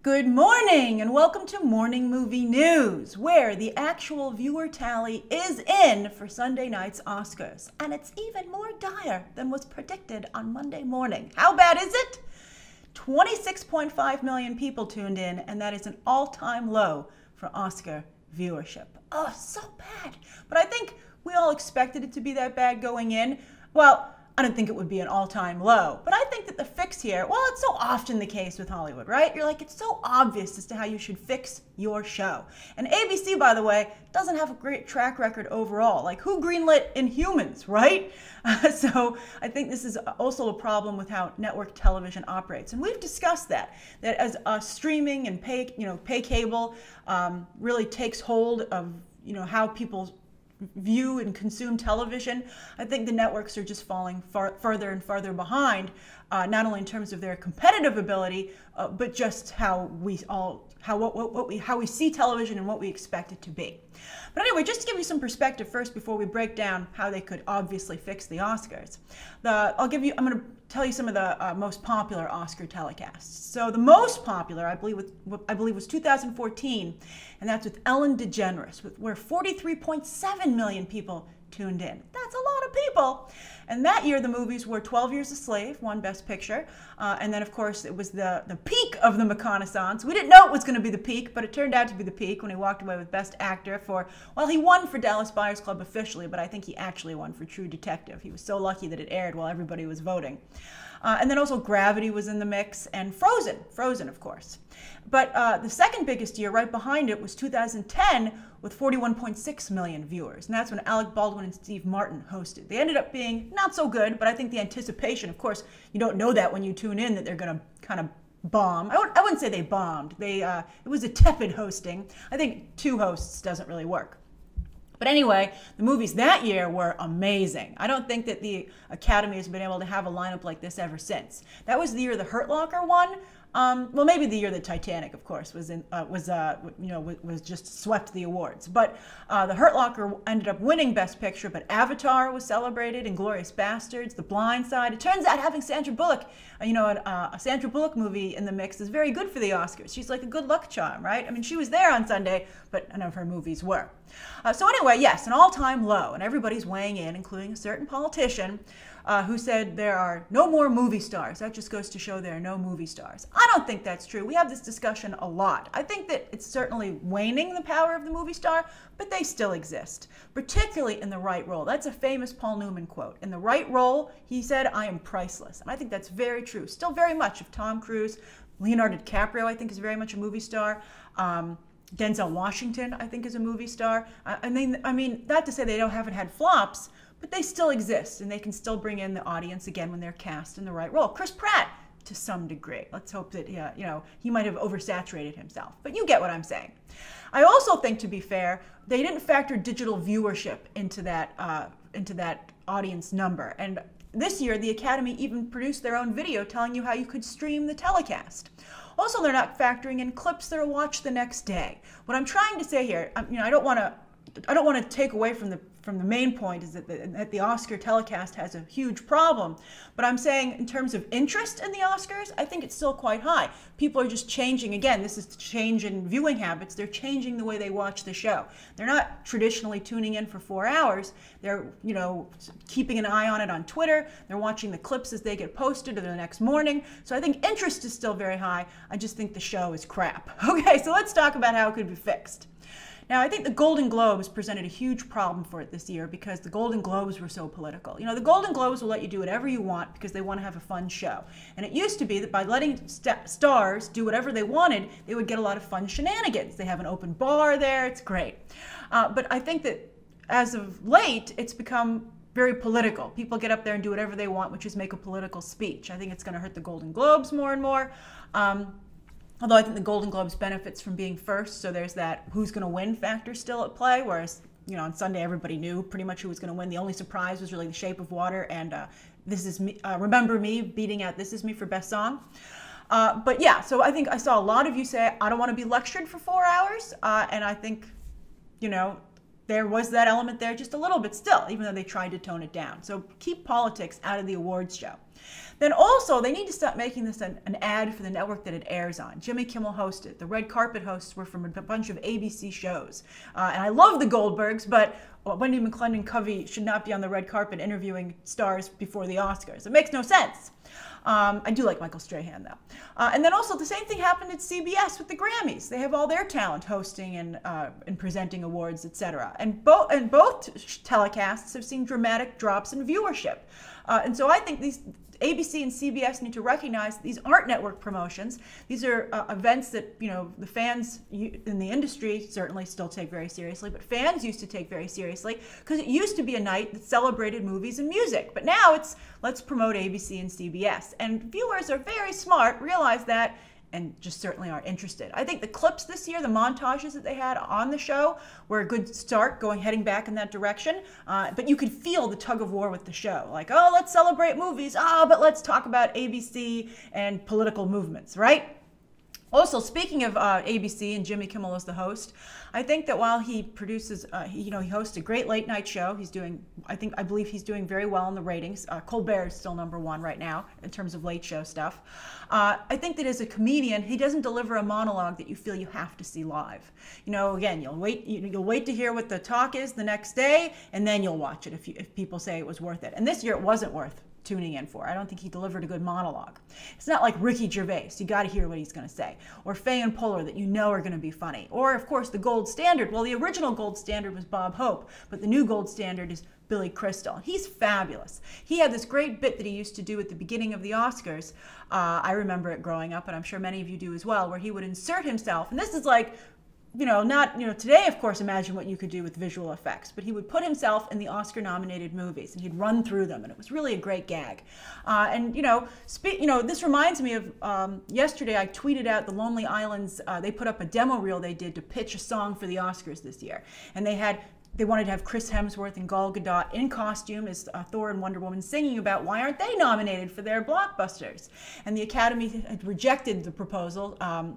Good morning and welcome to Morning Movie News, where the actual viewer tally is in for Sunday night's Oscars. And it's even more dire than was predicted on Monday morning. How bad is it? 26.5 million people tuned in, and that is an all-time low for Oscar viewership. Oh, so bad. But I think we all expected it to be that bad going in. Well, I don't think it would be an all-time low, but I think that the fix here, well, it's so often the case with Hollywood, right? You're like, it's so obvious as to how you should fix your show. And ABC, by the way, doesn't have a great track record overall. Like, who greenlit Inhumans, right? So I think this is also a problem with how network television operates. And we've discussed that as streaming and pay cable really takes hold of, how people view and consume television, I think the networks are just falling further and further behind, not only in terms of their competitive ability, but just how we see television and what we expect it to be. But anyway, just to give you some perspective first before we break down how they could obviously fix the Oscars, I'm going to tell you some of the most popular Oscar telecasts. So the most popular, I believe, was 2014, and that's with Ellen DeGeneres, where 43.7 million people tuned in. That's a lot of people. And that year, the movies were 12 Years a Slave, won Best Picture. And then, of course, it was the peak of the reconnaissance. We didn't know it was going to be the peak, but it turned out to be the peak when he walked away with Best Actor he won for Dallas Buyers Club officially, but I think he actually won for True Detective. He was so lucky that it aired while everybody was voting. And then also Gravity was in the mix, and Frozen, of course. But the second biggest year right behind it was 2010 with 41.6 million viewers. And that's when Alec Baldwin and Steve Martin hosted. They ended up being not so good, but I think the anticipation, of course, you don't know that when you tune in that they're going to kind of bomb. I wouldn't say they bombed. It was a tepid hosting. I think two hosts doesn't really work. But anyway, the movies that year were amazing. I don't think that the Academy has been able to have a lineup like this ever since. That was the year The Hurt Locker won. Well, maybe the year that Titanic, of course, was just swept the awards. But The Hurt Locker ended up winning Best Picture. But Avatar was celebrated, Inglourious Basterds, The Blind Side. It turns out having Sandra Bullock, a Sandra Bullock movie in the mix is very good for the Oscars. She's like a good luck charm, right? I mean, she was there on Sunday, but none of her movies were. So anyway, yes, an all-time low, and everybody's weighing in, including a certain politician who said there are no more movie stars. That just goes to show there are no movie stars. I don't think that's true. We have this discussion a lot. I think that it's certainly waning the power of the movie star, but they still exist, particularly in the right role. That's a famous Paul Newman quote. In the right role, he said, "I am priceless." And I think that's very true. Still very much of Tom Cruise. Leonardo DiCaprio, I think, is very much a movie star. Denzel Washington, I think, is a movie star. I mean, not to say they haven't had flops, but they still exist, and they can still bring in the audience again when they're cast in the right role. Chris Pratt, to some degree. Let's hope that he might have oversaturated himself, but you get what I'm saying. I also think, to be fair, they didn't factor digital viewership into that audience number. And this year, the Academy even produced their own video telling you how you could stream the telecast. Also, they're not factoring in clips that are watched the next day. What I'm trying to say here, I don't want to take away from the main point is that the Oscar telecast has a huge problem. But I'm saying in terms of interest in the Oscars, I think it's still quite high. People are just changing. Again, this is the change in viewing habits. They're changing the way they watch the show. They're not traditionally tuning in for 4 hours. They're, keeping an eye on it on Twitter. They're watching the clips as they get posted the next morning. So I think interest is still very high. I just think the show is crap. Okay, so let's talk about how it could be fixed. Now, I think the Golden Globes presented a huge problem for it this year because the Golden Globes were so political. The Golden Globes will let you do whatever you want because they want to have a fun show. And it used to be that by letting stars do whatever they wanted, they would get a lot of fun shenanigans. They have an open bar there. It's great. But I think that as of late, it's become very political. People get up there and do whatever they want, which is make a political speech. I think it's going to hurt the Golden Globes more and more. Although I think the Golden Globes benefits from being first, so there's that who's going to win factor still at play, whereas, on Sunday everybody knew pretty much who was going to win. The only surprise was really The Shape of Water and This Is Me, Remember Me beating out This Is Me for Best Song. But yeah, so I think I saw a lot of you say, I don't want to be lectured for 4 hours, and I think, there was that element there just a little bit still, even though they tried to tone it down. So keep politics out of the awards show. Then also, they need to stop making this an ad for the network that it airs on. Jimmy Kimmel hosted. The red carpet hosts were from a bunch of ABC shows. And I love the Goldbergs, but Wendy McClendon-Covey should not be on the red carpet interviewing stars before the Oscars. It makes no sense. I do like Michael Strahan, though. And then also, the same thing happened at CBS with the Grammys. They have all their talent hosting and presenting awards, etc. And both telecasts have seen dramatic drops in viewership. And so I think these ABC and CBS need to recognize these aren't network promotions. These are events that, the fans in the industry certainly still take very seriously, but fans used to take very seriously because it used to be a night that celebrated movies and music. But now it's let's promote ABC and CBS. And viewers are very smart, realize that, and just certainly aren't interested. I think the clips this year, the montages that they had on the show, were a good start heading back in that direction. But you could feel the tug of war with the show. Like, oh, let's celebrate movies. but let's talk about ABC and political movements, right? Also, speaking of ABC and Jimmy Kimmel as the host, I think that while he produces, he hosts a great late night show. He's doing, I believe he's doing very well in the ratings. Colbert is still #1 right now in terms of late show stuff. I think that as a comedian, he doesn't deliver a monologue that you feel you have to see live. Again, you'll wait to hear what the talk is the next day, and then you'll watch it if people say it was worth it. And this year, it wasn't worth tuning in for. I don't think he delivered a good monologue. It's not like Ricky Gervais. You got to hear what he's going to say. Or Fay and Poehler that are going to be funny. Or, of course, the gold standard. Well, the original gold standard was Bob Hope, but the new gold standard is Billy Crystal. He's fabulous. He had this great bit that he used to do at the beginning of the Oscars. I remember it growing up, and I'm sure many of you do as well, where he would insert himself. And this is like, today, of course, imagine what you could do with visual effects, but he would put himself in the Oscar-nominated movies, and he'd run through them, and it was really a great gag. This reminds me of yesterday I tweeted out the Lonely Island's, they put up a demo reel they did to pitch a song for the Oscars this year, and they wanted to have Chris Hemsworth and Gal Gadot in costume as Thor and Wonder Woman singing about why aren't they nominated for their blockbusters. And the Academy had rejected the proposal,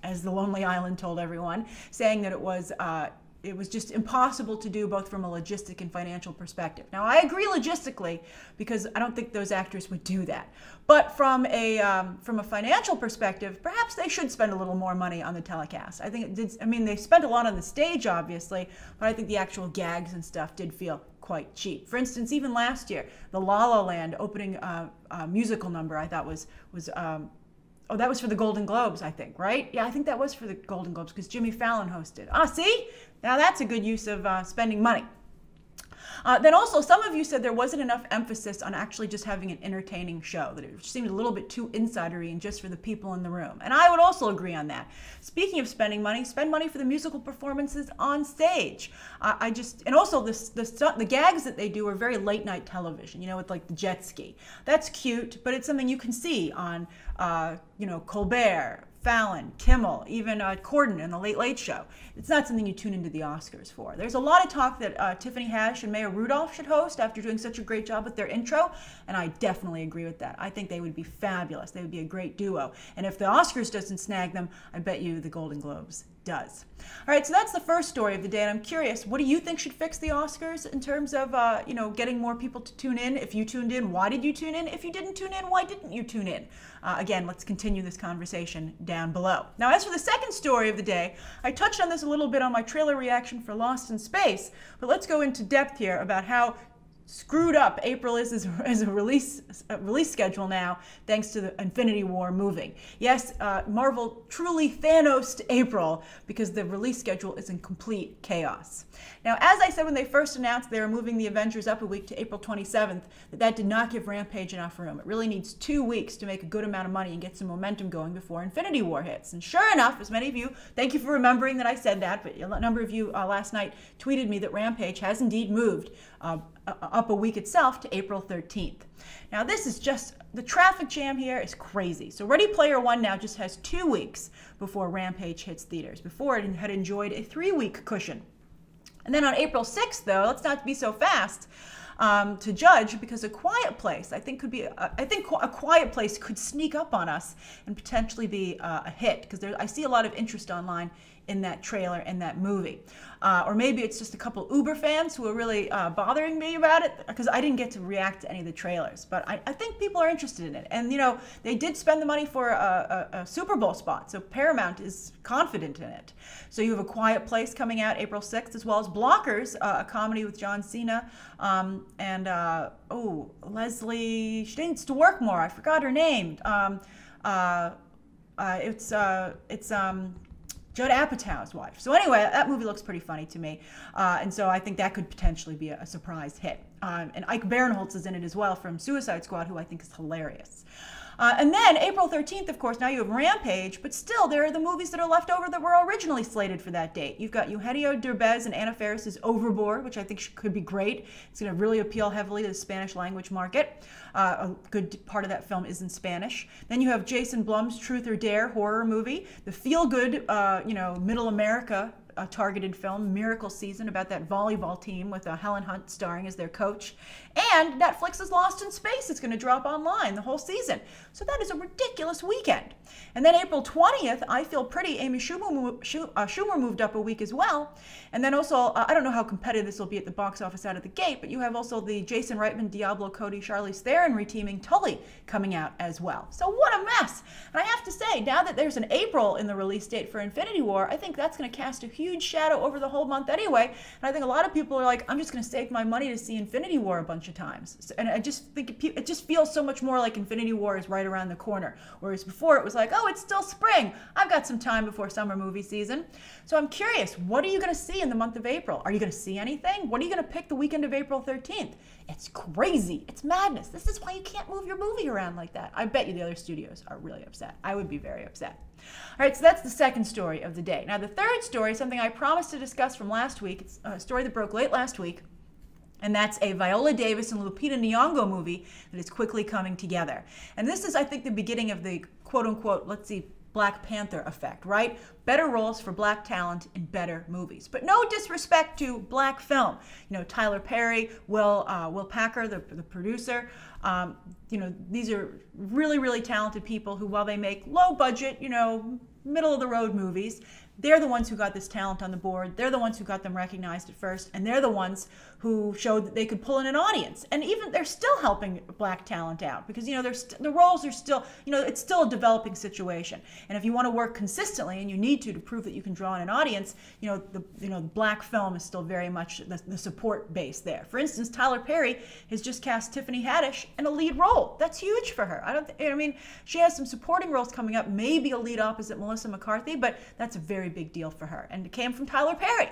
as the Lonely Island told everyone, saying that it was just impossible to do both from a logistic and financial perspective. Now, I agree logistically because I don't think those actors would do that. But from a financial perspective, perhaps they should spend a little more money on the telecast. I think they spent a lot on the stage, obviously, but I think the actual gags and stuff did feel quite cheap. For instance, even last year, the La La Land opening musical number I thought was that was for the Golden Globes, I think, right? Yeah, I think that was for the Golden Globes because Jimmy Fallon hosted. See? Now that's a good use of spending money. Then also, some of you said there wasn't enough emphasis on actually just having an entertaining show, that it seemed a little bit too insidery and just for the people in the room. And I would also agree on that. Speaking of spending money, spend money for the musical performances on stage. And also the gags that they do are very late night television, with like the jet ski. That's cute, but it's something you can see on, Colbert, Fallon, Kimmel, even Corden in the Late Late Show. It's not something you tune into the Oscars for. There's a lot of talk that Tiffany Haddish and Maya Rudolph should host after doing such a great job with their intro, and I definitely agree with that. I think they would be fabulous. They would be a great duo. And if the Oscars doesn't snag them, I bet you the Golden Globes does. All right, so that's the first story of the day, and I'm curious, what do you think should fix the Oscars in terms of, getting more people to tune in? If you tuned in, why did you tune in? If you didn't tune in, why didn't you tune in? Again, let's continue this conversation down below. Now, as for the second story of the day, I touched on this a little bit on my trailer reaction for Lost in Space, but let's go into depth here about how screwed up April is as a release schedule now, thanks to the Infinity War moving. Yes, Marvel truly Thanos'd April because the release schedule is in complete chaos. Now, as I said when they first announced they were moving the Avengers up a week to April 27th, that did not give Rampage enough room. It really needs 2 weeks to make a good amount of money and get some momentum going before Infinity War hits. And sure enough, as many of you, thank you for remembering that I said that, but a number of you last night tweeted me that Rampage has indeed moved up a week itself to April 13th. Now this is just, the traffic jam here is crazy. So Ready Player One now just has 2 weeks before Rampage hits theaters. Before it had enjoyed a 3-week cushion. And then on April 6th though, let's not be so fast, to judge, because A Quiet Place, I think A Quiet Place could sneak up on us and potentially be a hit, because I see a lot of interest online in that trailer and that movie. Or maybe it's just a couple Uber fans who are really bothering me about it, because I didn't get to react to any of the trailers. But I think people are interested in it. And, they did spend the money for a Super Bowl spot, so Paramount is confident in it. So you have A Quiet Place coming out April 6th, as well as Blockers, a comedy with John Cena, and, Leslie, she needs to work more. I forgot her name. It's Judd Apatow's wife. So anyway, that movie looks pretty funny to me. And so I think that could potentially be a surprise hit. And Ike Barinholtz is in it as well from Suicide Squad, who I think is hilarious. And then April 13th, of course, now you have Rampage, but still there are the movies that are left over that were originally slated for that date. You've got Eugenio Derbez and Anna Faris's Overboard, which I think could be great. It's going to really appeal heavily to the Spanish language market. A good part of that film is in Spanish. Then you have Jason Blum's Truth or Dare horror movie, the feel-good, middle America targeted film, Miracle Season, about that volleyball team with Helen Hunt starring as their coach. And Netflix's Lost in Space is going to drop online the whole season. So that is a ridiculous weekend. And then April 20th, I Feel Pretty, Amy Schumer moved up a week as well. And then also, I don't know how competitive this will be at the box office out of the gate, but you have also the Jason Reitman, Diablo Cody, Charlize Theron reteaming Tully coming out as well. So what a mess. And I have to say, now that there's an April in the release date for Infinity War, I think that's going to cast a huge shadow over the whole month anyway. And I think a lot of people are like, I'm just going to save my money to see Infinity War a bunch of times. And I just think it just feels so much more like Infinity War is right around the corner. Whereas before it was like, oh, it's still spring. I've got some time before summer movie season. So I'm curious, what are you going to see in the month of April? Are you going to see anything? What are you going to pick the weekend of April 13th? It's crazy. It's madness. This is why you can't move your movie around like that. I bet you the other studios are really upset. I would be very upset. All right, so that's the second story of the day. Now, the third story is something I promised to discuss from last week. It's a story that broke late last week, and that's a Viola Davis and Lupita Nyong'o movie that is quickly coming together. And this is, I think, the beginning of the quote-unquote, let's see, Black Panther effect, right? Better roles for black talent in better movies. But no disrespect to black film. Tyler Perry, Will Packer, the producer. These are really, really talented people who, while they make low budget, middle of the road movies, they're the ones who got this talent on the board. They're the ones who got them recognized at first, and they're the ones who showed that they could pull in an audience. And even they're still helping black talent out because the roles are still it's still a developing situation. And if you want to work consistently, and you need to prove that you can draw in an audience, the black film is still very much the support base there. For instance, Tyler Perry has just cast Tiffany Haddish in a lead role. That's huge for her. She has some supporting roles coming up, maybe a lead opposite Melissa McCarthy, but that's a very big deal for her, and it came from Tyler Perry.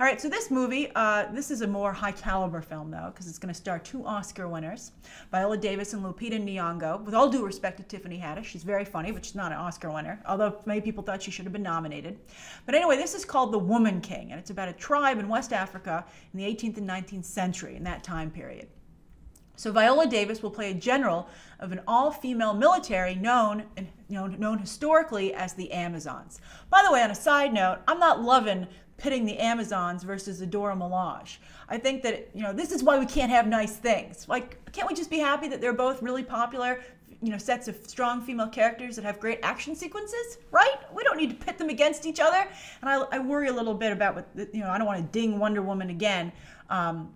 All right, so this movie, this is a more high caliber film though, because it's going to star two Oscar winners, Viola Davis and Lupita Nyong'o. With all due respect to Tiffany Haddish, she's very funny, but she's not an Oscar winner, although many people thought she should have been nominated. But anyway, this is called The Woman King, and it's about a tribe in West Africa in the 18th and 19th century, in that time period. So Viola Davis will play a general of an all-female military known historically as the Amazons. By the way, on a side note, I'm not loving pitting the Amazons versus the Dora Milaje. I think that this is why we can't have nice things. Like, can't we just be happy that they're both really popular, sets of strong female characters that have great action sequences, right? We don't need to pit them against each other. And I worry a little bit about I don't want to ding Wonder Woman again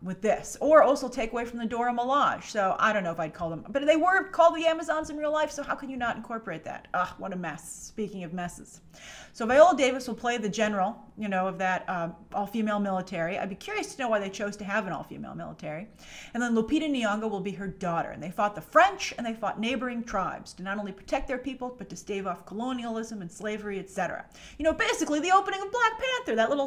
with this, or also take away from the Dora Milaje. So I don't know if I'd call them, but they were called the Amazons in real life, so how can you not incorporate that? Ugh, what a mess. Speaking of messes. So Viola Davis will play the general, of that all-female military. I'd be curious to know why they chose to have an all-female military. And then Lupita Nyong'o will be her daughter, and they fought the French and they fought neighboring tribes to not only protect their people, but to stave off colonialism and slavery, etc. Basically the opening of Black Panther, that little,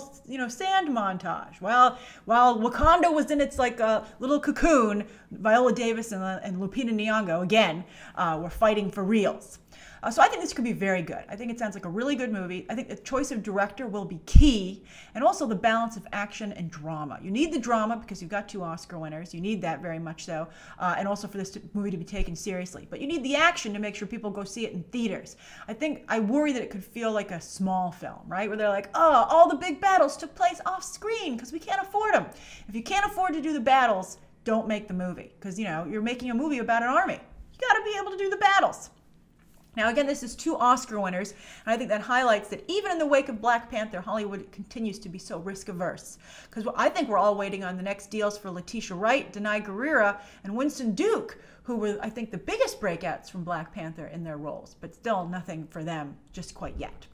sand montage. Well, while Wakanda was in its little cocoon, Viola Davis and Lupita Nyong'o, again, were fighting for reals. So I think this could be very good. I think it sounds like a really good movie. I think the choice of director will be key, and also the balance of action and drama. You need the drama because you've got two Oscar winners. You need that very much so, and also for this movie to be taken seriously. But you need the action to make sure people go see it in theaters. I worry that it could feel like a small film, right? Where they're like, oh, all the big battles took place off screen because we can't afford them. If you can't afford to do the battles, don't make the movie. Because, you're making a movie about an army. You got to be able to do the battles. Now, again, this is 2 Oscar winners, and I think that highlights that even in the wake of Black Panther, Hollywood continues to be so risk-averse. Because I think we're all waiting on the next deals for Letitia Wright, Denai Guerrera, and Winston Duke, who were, I think, the biggest breakouts from Black Panther in their roles, but still nothing for them just quite yet.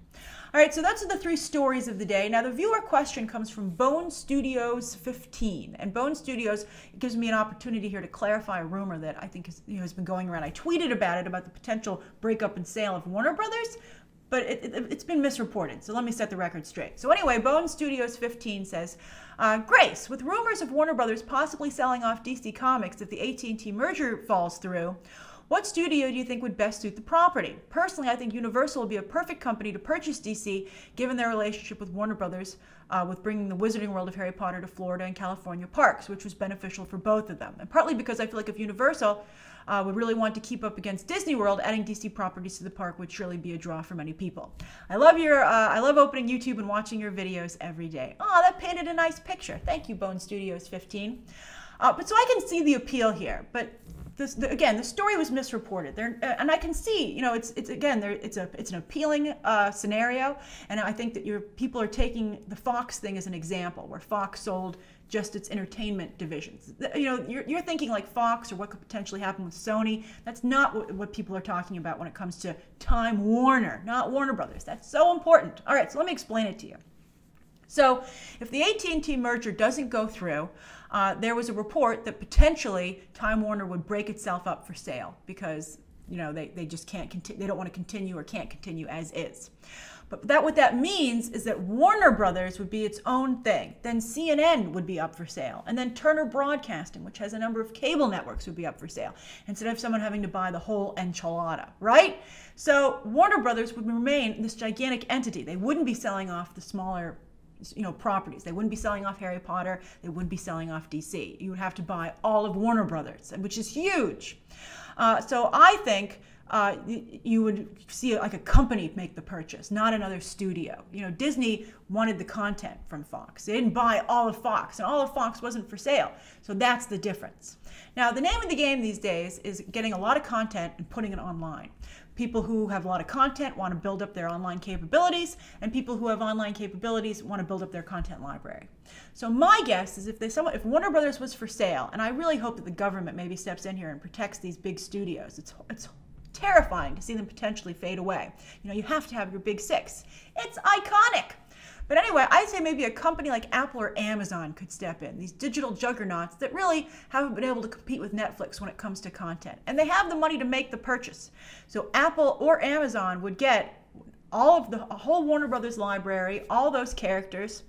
All right, so that's the 3 stories of the day. Now, the viewer question comes from Bone Studios 15. And Bone Studios gives me an opportunity here to clarify a rumor that I think has been going around. I tweeted about it, about the potential breakup and sale of Warner Brothers, but it's been misreported. So let me set the record straight. So anyway, Bone Studios 15 says, Grace, with rumors of Warner Brothers possibly selling off DC Comics if the AT&T merger falls through, what studio do you think would best suit the property? Personally, I think Universal would be a perfect company to purchase DC, given their relationship with Warner Brothers, with bringing the Wizarding World of Harry Potter to Florida and California parks, which was beneficial for both of them. And partly because I feel like if Universal would really want to keep up against Disney World, adding DC properties to the park would surely be a draw for many people. I love opening YouTube and watching your videos every day. Oh, that painted a nice picture. Thank you, Bone Studios 15. But so I can see the appeal here, but again, the story was misreported. And I can see, it's an appealing scenario, and I think that people are taking the Fox thing as an example, where Fox sold just its entertainment divisions. You're thinking like Fox or what could potentially happen with Sony. That's not what people are talking about when it comes to Time Warner, not Warner Brothers. That's so important. All right, so let me explain it to you. So if the AT&T merger doesn't go through, there was a report that potentially Time Warner would break itself up for sale because they just can't continue. They don't want to continue or can't continue as is. But what that means is that Warner Brothers would be its own thing. Then CNN would be up for sale, and then Turner Broadcasting, which has a number of cable networks, would be up for sale, instead of someone having to buy the whole enchilada, right? So Warner Brothers would remain this gigantic entity. They wouldn't be selling off the smaller properties. They wouldn't be selling off Harry Potter. They wouldn't be selling off DC. You would have to buy all of Warner Brothers, which is huge. So I think you would see like a company make the purchase, not another studio. Disney wanted the content from Fox. They didn't buy all of Fox, and all of Fox wasn't for sale. So that's the difference. Now, the name of the game these days is getting a lot of content and putting it online. People who have a lot of content want to build up their online capabilities, and people who have online capabilities want to build up their content library. So my guess is if Warner Brothers was for sale, and I really hope that the government maybe steps in here and protects these big studios. It's terrifying to see them potentially fade away. You have to have your big 6. It's iconic. But anyway, I'd say maybe a company like Apple or Amazon could step in, these digital juggernauts that really haven't been able to compete with Netflix when it comes to content. And they have the money to make the purchase. So Apple or Amazon would get a whole Warner Brothers library, all those characters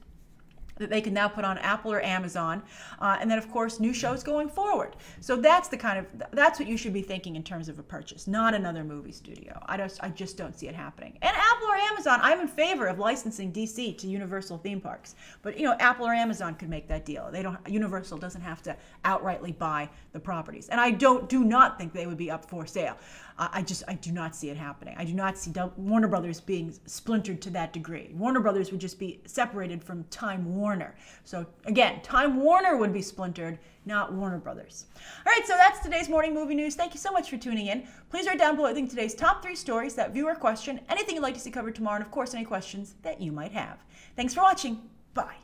that they can now put on Apple or Amazon, and then of course new shows going forward. So that's what you should be thinking in terms of a purchase, not another movie studio. I just don't see it happening. And Apple or Amazon, I'm in favor of licensing DC to Universal theme parks, but Apple or Amazon could make that deal. Universal doesn't have to outrightly buy the properties, and I do not think they would be up for sale. I do not see it happening. I do not see Warner Brothers being splintered to that degree. Warner Brothers would just be separated from Time Warner. So again, Time Warner would be splintered, not Warner Brothers. All right, so that's today's morning movie news. Thank you so much for tuning in. Please write down below, I think, today's top 3 stories, that viewer question, anything you'd like to see covered tomorrow, and of course, any questions that you might have. Thanks for watching. Bye.